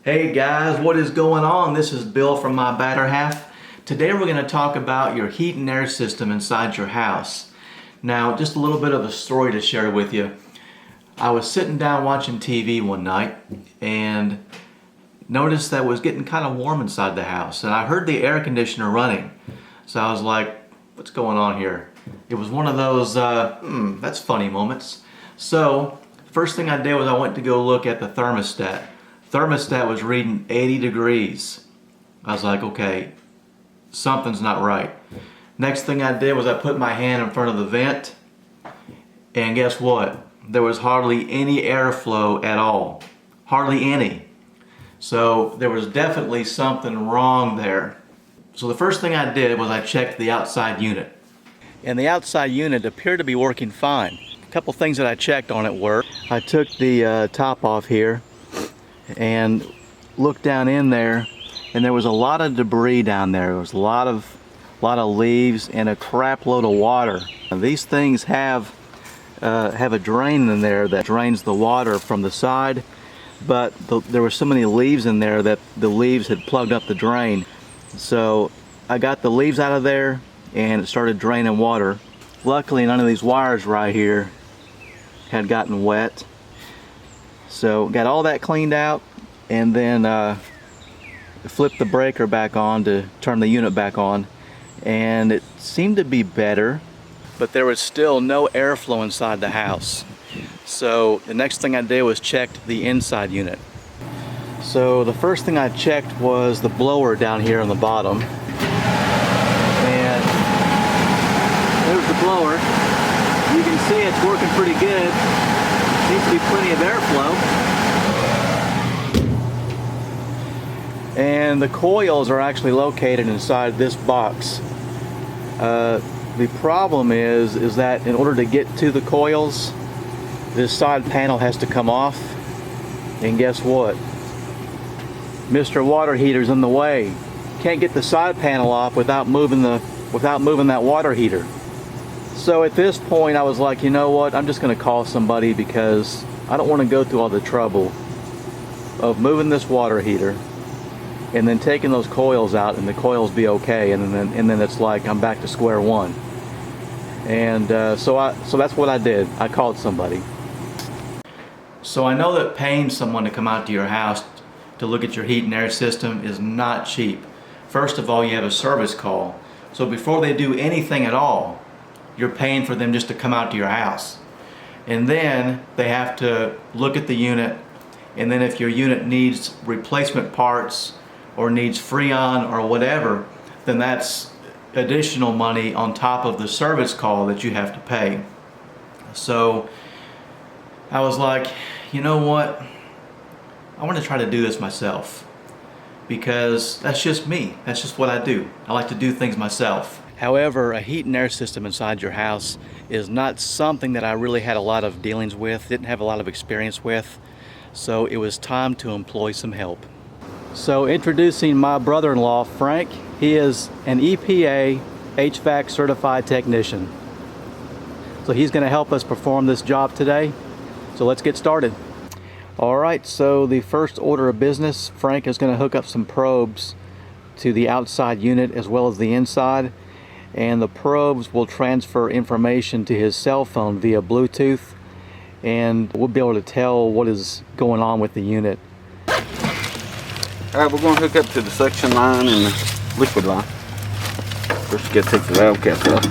Hey guys, what is going on? This is Bill from My Better Half. Today we're going to talk about your heat and air system inside your house. Now, just a little bit of a story to share with you. I was sitting down watching TV one night and noticed that it was getting kind of warm inside the house, and I heard the air conditioner running. So I was like, what's going on here? It was one of those, that's funny moments. So, first thing I did was I went to go look at the thermostat. Thermostat was reading 80 degrees. I was like, okay, something's not right. Next thing I did was I put my hand in front of the vent, and guess what? There was hardly any airflow at all. Hardly any. So there was definitely something wrong there. So the first thing I did was I checked the outside unit. And the outside unit appeared to be working fine. A couple things that I checked on it were, I took the top off here and looked down in there, and there was a lot of debris down there. There was a lot of leaves and a crap load of water. Now, these things have a drain in there that drains the water from the side, but there were so many leaves in there that the leaves had plugged up the drain. So I got the leaves out of there and it started draining water. Luckily, none of these wires right here had gotten wet. So got all that cleaned out, and then flipped the breaker back on to turn the unit back on, and it seemed to be better, but there was still no airflow inside the house. So the next thing I did was checked the inside unit. So the first thing I checked was the blower down here on the bottom, and there's the blower. You can see it's working pretty good. Needs to be plenty of airflow. And the coils are actually located inside this box. The problem is that in order to get to the coils, this side panel has to come off. And guess what? Mr. Water Heater's in the way. Can't get the side panel off without moving that water heater. So at this point I was like, you know what, I'm just going to call somebody, because I don't want to go through all the trouble of moving this water heater and then taking those coils out and the coils be okay, and then it's like I'm back to square one. And so that's what I did. I called somebody. So I know that paying someone to come out to your house to look at your heat and air system is not cheap. First of all, you have a service call. So before they do anything at all, you're paying for them just to come out to your house. And then they have to look at the unit, and then if your unit needs replacement parts or needs Freon or whatever, then that's additional money on top of the service call that you have to pay. So I was like, you know what? I want to try to do this myself, because that's just me. That's just what I do. I like to do things myself. However, a heat and air system inside your house is not something that I really had a lot of dealings with, didn't have a lot of experience with, so it was time to employ some help. So introducing my brother-in-law, Frank. He is an EPA HVAC certified technician. So he's going to help us perform this job today. So let's get started. Alright, so the first order of business, Frank is going to hook up some probes to the outside unit as well as the inside. And the probes will transfer information to his cell phone via Bluetooth, and we'll be able to tell what is going on with the unit. Alright, we're going to hook up to the suction line and the liquid line. First you got to take the valve caps off.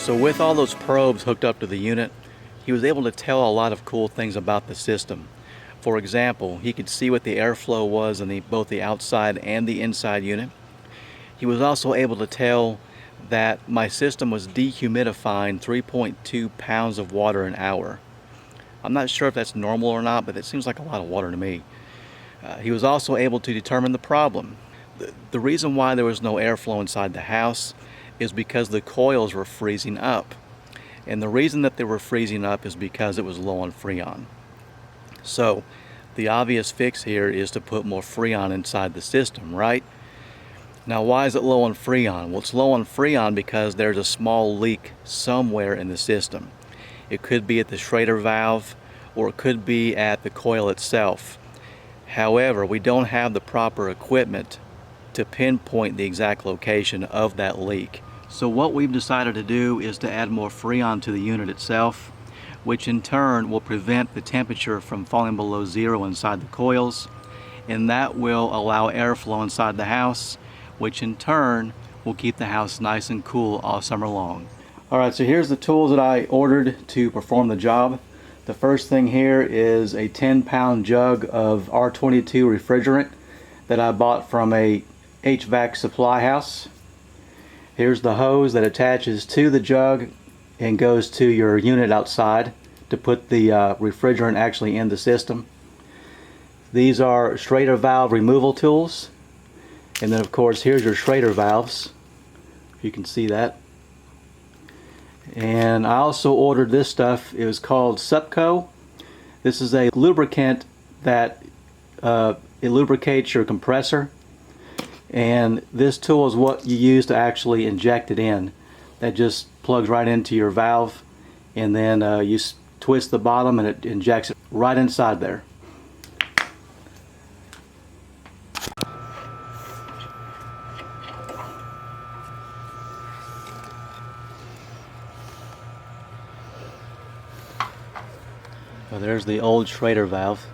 So with all those probes hooked up to the unit, he was able to tell a lot of cool things about the system. For example, he could see what the airflow was in both the outside and the inside unit. He was also able to tell that my system was dehumidifying 3.2 pounds of water an hour. I'm not sure if that's normal or not, but it seems like a lot of water to me. He was also able to determine the problem. The reason why there was no airflow inside the house is because the coils were freezing up. And the reason that they were freezing up is because it was low on Freon. So the obvious fix here is to put more Freon inside the system, right? Now why is it low on Freon? Well, it's low on Freon because there's a small leak somewhere in the system. It could be at the Schrader valve, or it could be at the coil itself. However, we don't have the proper equipment to pinpoint the exact location of that leak. So what we've decided to do is to add more Freon to the unit itself, which in turn will prevent the temperature from falling below zero inside the coils, and that will allow airflow inside the house, which in turn will keep the house nice and cool all summer long. Alright, so here's the tools that I ordered to perform the job. The first thing here is a 10-pound jug of R22 refrigerant that I bought from a HVAC supply house. Here's the hose that attaches to the jug and goes to your unit outside to put the refrigerant actually in the system. These are Schrader valve removal tools. And then of course here's your Schrader valves, if you can see that. And I also ordered this stuff. It was called Supco. This is a lubricant that it lubricates your compressor, and this tool is what you use to actually inject it in. That just plugs right into your valve, and then you twist the bottom and it injects it right inside there. Well, there's the old Schrader valve.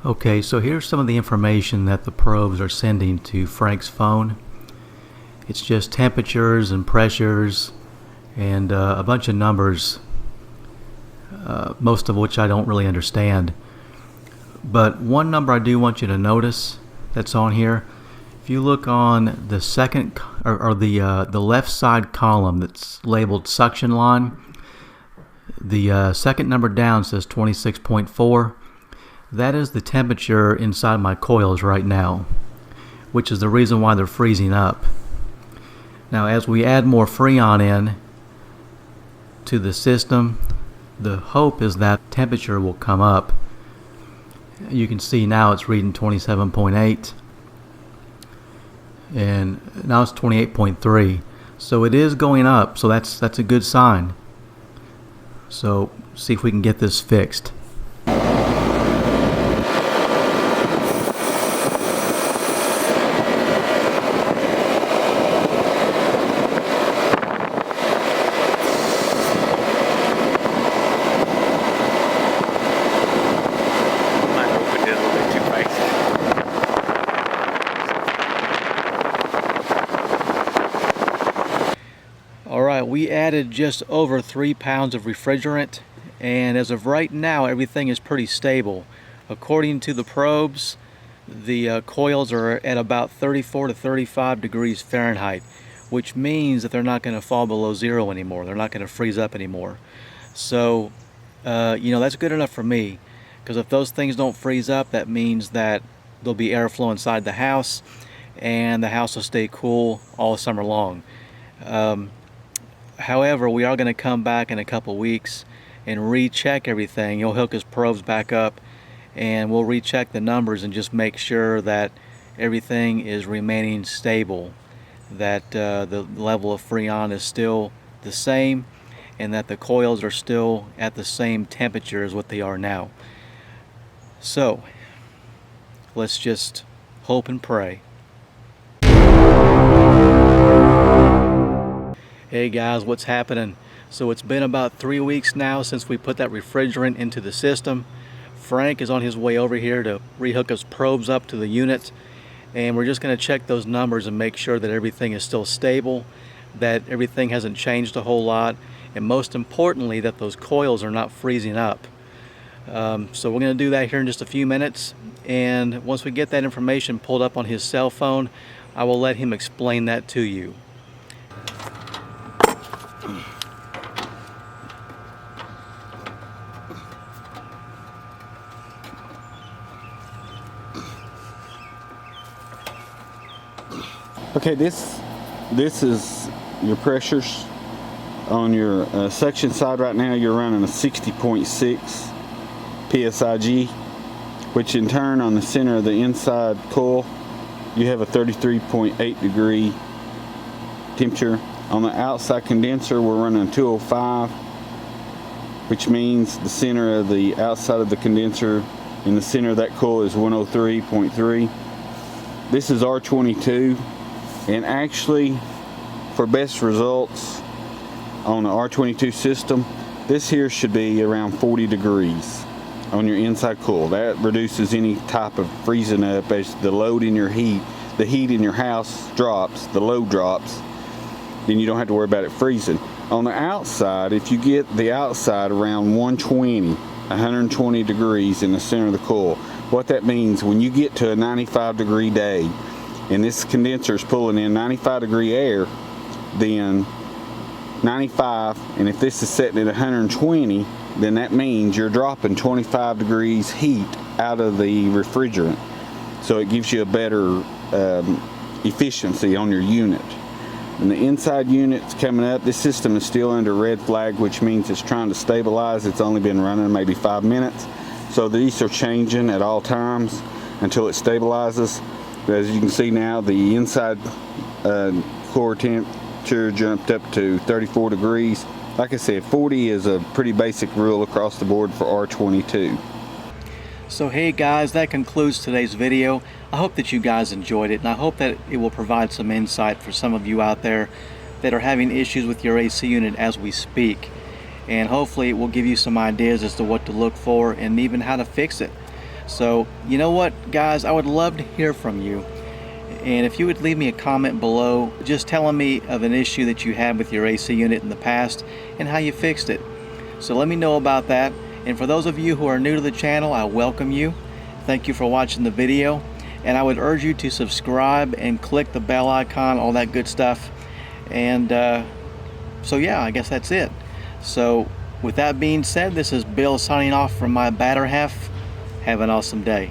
Okay, so here's some of the information that the probes are sending to Frank's phone. It's just temperatures and pressures and a bunch of numbers, most of which I don't really understand. But one number I do want you to notice that's on here. If you look on the second or the left side column that's labeled suction line, the second number down says 26.4. That is the temperature inside my coils right now, which is the reason why they're freezing up. Now as we add more Freon in to the system, the hope is that temperature will come up. You can see now it's reading 27.8 and now it's 28.3, so it is going up, so that's a good sign. So see if we can get this fixed. Alright, we added just over 3 pounds of refrigerant, and as of right now everything is pretty stable. According to the probes, the coils are at about 34 to 35 degrees Fahrenheit, which means that they're not going to fall below zero anymore. They're not going to freeze up anymore. So, that's good enough for me, because if those things don't freeze up, that means that there'll be airflow inside the house, and the house will stay cool all summer long. However, we are going to come back in a couple weeks and recheck everything. You'll hook his probes back up, and we'll recheck the numbers and just make sure that everything is remaining stable, that the level of Freon is still the same, and that the coils are still at the same temperature as what they are now. So let's just hope and pray. Hey guys, what's happening? So it's been about 3 weeks now since we put that refrigerant into the system. Frank is on his way over here to rehook his probes up to the unit, and we're just going to check those numbers and make sure that everything is still stable, that everything hasn't changed a whole lot, and most importantly that those coils are not freezing up. So we're going to do that here in just a few minutes, and once we get that information pulled up on his cell phone, I will let him explain that to you. Okay, this is your pressures on your suction side. Right now you're running a 60.6 psig, which in turn on the center of the inside coil you have a 33.8 degree temperature. On the outside condenser we're running 205, which means the center of the outside of the condenser and the center of that coil is 103.3. This is R22. And actually, for best results on the R22 system, this here should be around 40 degrees on your inside coil. That reduces any type of freezing up as the load in your heat, the heat in your house drops, the load drops, then you don't have to worry about it freezing. On the outside, if you get the outside around 120 degrees in the center of the coil, what that means, when you get to a 95 degree day, and this condenser is pulling in 95 degree air, then 95, and if this is setting at 120, then that means you're dropping 25 degrees heat out of the refrigerant. So it gives you a better efficiency on your unit. And the inside unit's coming up. This system is still under red flag, which means it's trying to stabilize. It's only been running maybe 5 minutes. So these are changing at all times until it stabilizes. As you can see now, the inside core temperature jumped up to 34 degrees. Like I said, 40 is a pretty basic rule across the board for R22. So hey guys, that concludes today's video. I hope that you guys enjoyed it, and I hope that it will provide some insight for some of you out there that are having issues with your AC unit as we speak. And hopefully it will give you some ideas as to what to look for and even how to fix it. So, you know what, guys, I would love to hear from you. And if you would leave me a comment below, just telling me of an issue that you had with your AC unit in the past and how you fixed it. So let me know about that. And for those of you who are new to the channel, I welcome you. Thank you for watching the video. And I would urge you to subscribe and click the bell icon, all that good stuff. And so yeah, I guess that's it. So with that being said, this is Bill signing off from my batter half. Have an awesome day.